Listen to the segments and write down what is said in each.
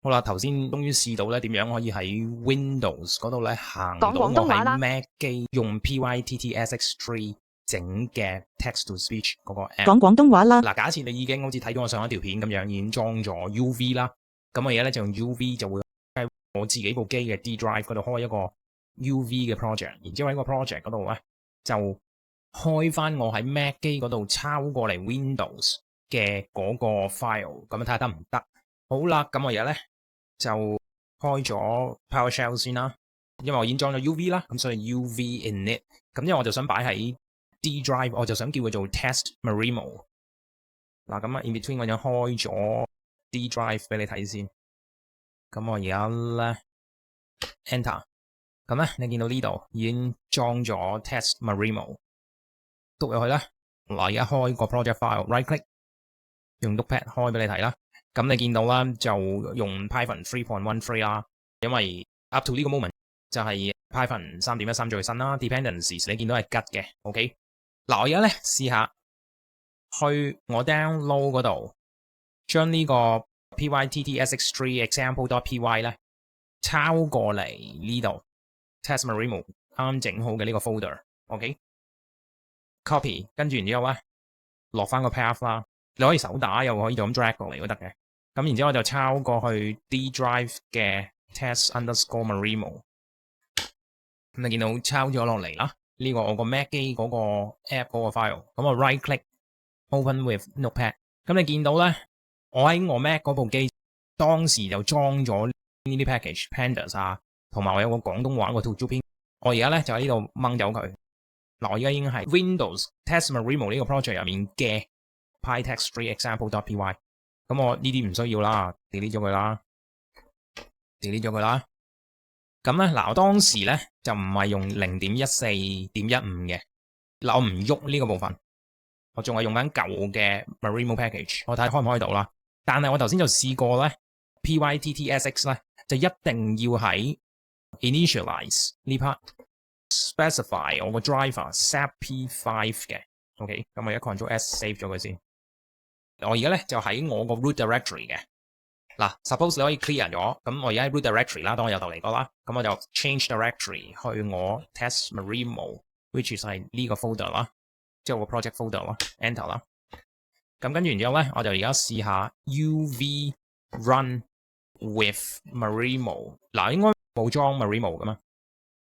好啦，頭先終於試到咧點樣可以喺 Windows 嗰度咧行到講廣我喺東話啦。Mac 機用 PyTTSX3 整嘅 Text to Speech 嗰個 app。講廣東話啦。嗱，假設你已經好似睇到我上一條片咁樣，已經裝咗 UV 啦，咁我而家咧就用 UV 就會喺我自己部機嘅 D drive 嗰度開一個 UV 嘅 project，然之後喺個 project 嗰度咧就開翻我喺 Mac 機嗰度抄過嚟 Windows 嘅嗰個 file，咁樣睇下得唔得？好啦，咁我而家咧就開咗 PowerShell 先啦，因為我已經裝咗 UV 啦，咁所以 UV init，咁因為我就想擺喺 D drive， 我就想叫佢做 test Marimo。嗱，咁啊 in between 我已經開咗 D drive 俾你睇先，咁我而家咧 enter， 咁咧你見到呢度已經裝咗 test Marimo， 篤入去啦。嗱，而家開個 project file，right click 用 Notepad 開俾你睇啦。咁你見到啦，就用 Python 3.13 啦，因為 up to 呢個 moment 就係 Python 3.13最新啦。Dependencies 你見到係吉嘅 ，OK。嗱，我而家咧試下去我 download 嗰度，將呢個 pyttsx3 example.py 咧抄過嚟呢度 test Marimo 啱整好嘅呢個 folder，OK。copy 跟住然之後咧落翻個 path 啦，你可以手打又可以就咁 drag 過嚟都得嘅。咁然之後我就抄過去 D drive 嘅 test underscore Marimo， 咁你見到抄咗落嚟啦。呢個我個 Mac 機嗰個 app 嗰個 file， 咁我 right click open with notepad， 咁你見到咧，我喺我 Mac 嗰部機當時就裝咗呢啲 package pandas 啊，同埋我有個廣東話個 to 片，我而家咧就喺呢度掹走佢。嗱，我而家已經係 Windows test Marimo 呢個 project 入面嘅 pytext3 example.py。咁我呢啲唔需要啦 delete 咗佢啦 delete 咗佢啦。咁咧嗱，我當時咧就唔係用 0.14.15 嘅，嗱我唔喐呢個部分，我仲係用緊舊嘅 Marimo package， 我睇下開唔開到啦。但係我頭先就試過咧 pyttsx 咧就一定要喺 initialize 呢 part specify 我個 driver sap5 嘅 OK， 咁我而家 Ctrl S save 咗佢先。我而家咧就喺我個 root directory 嘅。嗱 ，suppose 你可以 clear 咗，咁我而家喺 root directory 啦，當我由頭嚟過啦，咁我就 change directory 去我 test Marimo，which is 係呢個 folder 啦，即係個 project folder 啦 ，enter 啦。咁跟住然之後咧，我就而家試下 UV run with Marimo。嗱，應該冇裝 Marimo 噶嘛，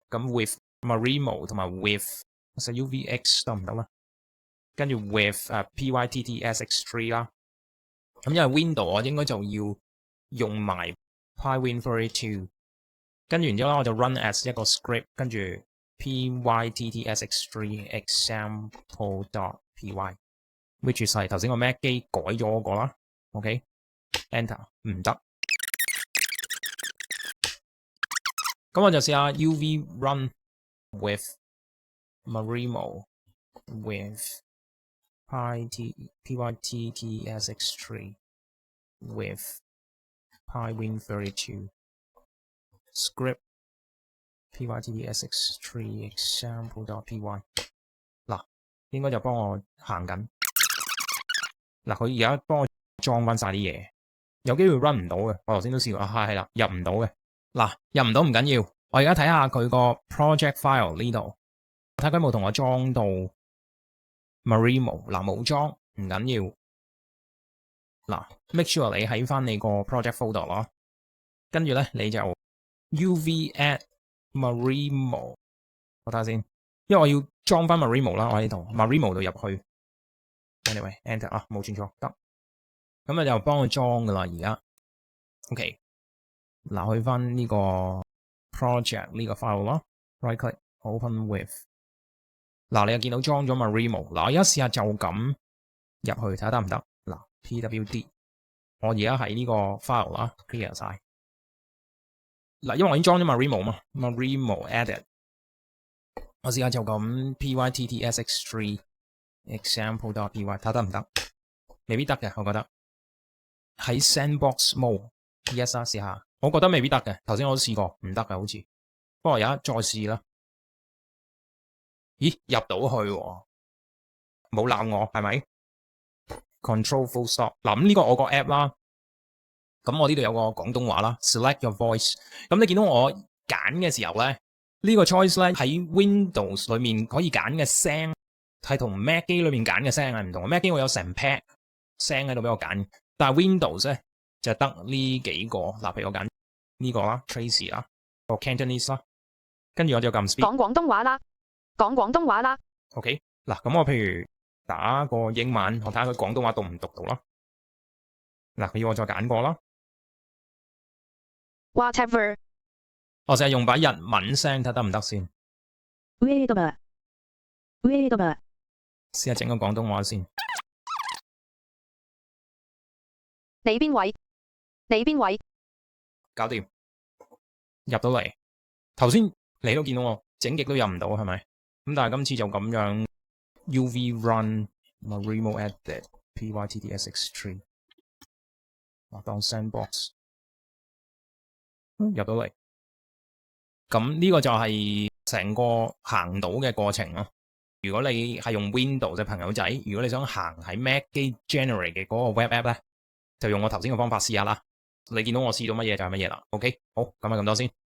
咁 with Marimo 同埋 with UVX 得唔得啦？跟住 with pyttsx3 啦，咁因為 Windows 我應該就要用埋 Pywin32， 跟住然之後咧我就 run as 一個 script， 跟住 pyttsx3 example.py，which is 係頭先個 Mac 機改咗嗰個啦 ，OK，enter 唔得，咁我就試下 UV run with Marimo with pyttsx3 with Pywin32 script pyttsx3 example.py。 嗱，應該就幫我行緊。嗱，佢而家幫我裝翻晒啲嘢，有機會 run 唔到嘅。我頭先都試過係啦，入唔到嘅。嗱，入唔到唔緊要，我而家睇下佢個 project file 呢度，睇佢有冇同我裝到 Marimo。嗱，冇裝唔緊要。嗱 ，make sure 你喺翻你個 project folder 咯，跟住咧你就 UV add Marimo， 我睇下先，因為我要裝翻 Marimo 啦，我喺呢度 Marimo 度入去 ，anyway enter 啊，冇轉錯得，咁啊就幫佢裝噶啦而家 ，OK， 嗱去翻呢個 project 呢個 file 咯 ，right click open with， 嗱你又見到裝咗 Marimo， 嗱我而家試下就咁入去睇下得唔得。嗱 pwd， 我而家喺呢個 file 啦 clear 晒。嗱，因為我已經裝咗 Marimo 嘛 ，Marimo added， 我試下就咁 pyttsx3 example.py 睇下得唔得？未必得嘅，我覺得喺 sandbox mode，yes 啊，試下，我覺得未必得嘅，頭先我都試過唔得嘅好似，不過而家再試啦。咦，入到去喎，冇鬧我係咪？Control full stop，嗱咁呢個我個 app 啦，咁我呢度有個廣東話啦 ，select your voice。咁你見到我揀嘅時候咧，呢個 choice 咧喺 Windows 裏面可以揀嘅聲係同 Mac 機裏面揀嘅聲係唔同嘅。Mac 機我有成 pack 聲喺度俾我揀，但係 Windows 咧就得呢幾個。嗱，譬如我揀呢個啦 ，Tracy 啦，個 Cantonese 啦，跟住我就撳 speak。講廣東話啦，講廣東話啦。OK，嗱，咁我譬如打個英文，我睇下佢廣東話讀唔讀到啦。嗱，佢要我再揀過啦。Whatever。我就係用把日文聲睇得唔得先。Whatever。Whatever。試下整個廣東話先。你邊位？你邊位？搞掂，入到嚟。頭先你都見到我整極都入唔到，係咪？咁但係今次就咁樣 UV run Maremo edit pyttsx3 當 sandbox 入到嚟。咁呢個就係成個行到嘅過程咯。如果你係用 Windows 嘅朋友仔，如果你想行喺 Mac 機 generate 嘅嗰個 web app 咧，就用我頭先嘅方法試下啦。你見到我試到乜嘢就係乜嘢啦。OK，好，咁就咁多先。